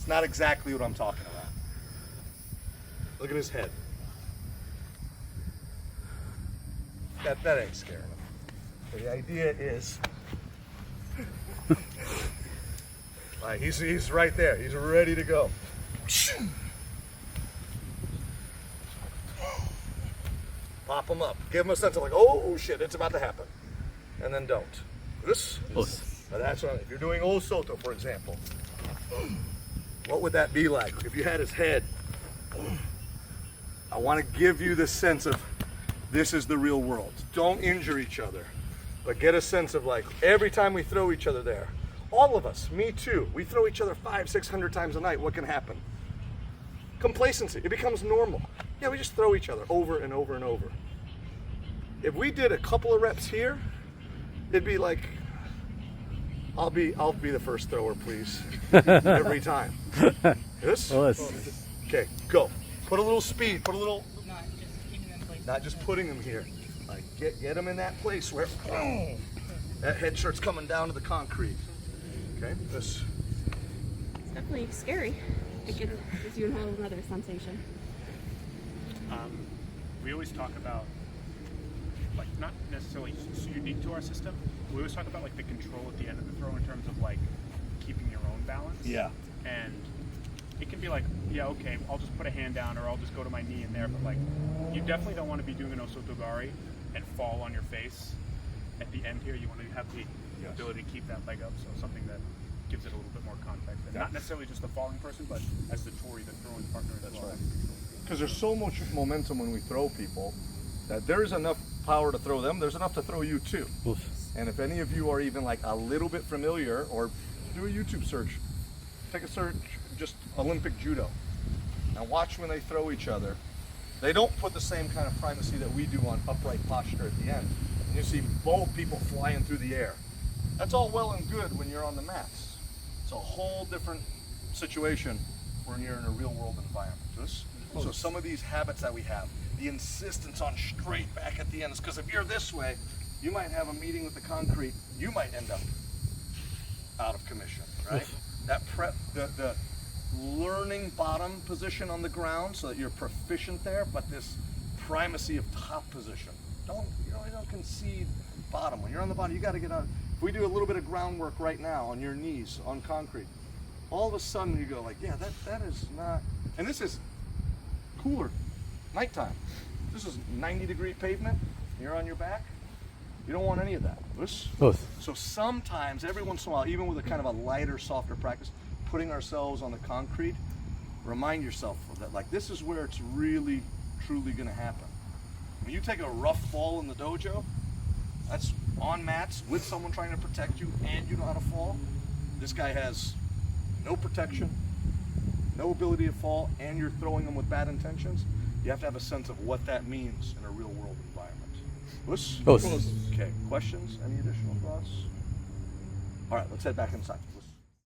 It's not exactly what I'm talking about. Look at his head. That ain't scaring him. So the idea is, like he's right there. He's ready to go. Pop him up. Give him a sense of like, oh shit, it's about to happen. And then don't. This. But that's what, if you're doing Old Soto, for example, what would that be like if you had his head? I want to give you the sense of this is the real world. Don't injure each other, but get a sense of like every time we throw each other there, all of us, me too, we throw each other 500-600 times a night. What can happen? Complacency. It becomes normal. Yeah, we just throw each other over and over and over. If we did a couple of reps here, it'd be like, I'll be the first thrower, please. Every time. This? Okay, go. Put a little speed, put a little, not just putting them here. Like get them in that place where that head shirt's coming down to the concrete. Okay, this. It's definitely scary. It gives you a whole other sensation. We always talk about, like, not necessarily unique to our system. We always talk about like the control at the end of the throw in terms of like keeping your own balance. Yeah. And it can be like, yeah, okay, I'll just put a hand down or I'll just go to my knee in there, but like, you definitely don't want to be doing an osotogari and fall on your face. At the end here, you want to have the ability to keep that leg up, so something that gives it a little bit more context. And not necessarily just the falling person, but as the Tori, the throwing partner as well. Because there's so much momentum when we throw people that there's enough power to throw them, there's enough to throw you too. And if any of you are even like a little bit familiar, or do a YouTube search, take a search, just Olympic judo. Now watch when they throw each other. They don't put the same kind of primacy that we do on upright posture at the end. And you see both people flying through the air. That's all well and good when you're on the mats. It's a whole different situation when you're in a real world environment. So some of these habits that we have, the insistence on straight back at the end, is because if you're this way, you might have a meeting with the concrete, you might end up out of commission, right? That the learning bottom position on the ground so that you're proficient there, but this primacy of top position. Don't concede bottom. When you're on the bottom, you got to get out. If we do a little bit of groundwork right now on your knees, on concrete, all of a sudden you go like, yeah, that is not, and this is cooler, nighttime. This is 90-degree pavement, you're on your back. You don't want any of that. So sometimes, every once in a while, even with a kind of a lighter, softer practice, putting ourselves on the concrete, remind yourself of that. Like, this is where it's really, truly going to happen. When you take a rough fall in the dojo, that's on mats with someone trying to protect you, and you know how to fall. This guy has no protection, no ability to fall, and you're throwing them with bad intentions. You have to have a sense of what that means in a real world environment. Okay, questions? Any additional thoughts? All right, let's head back inside.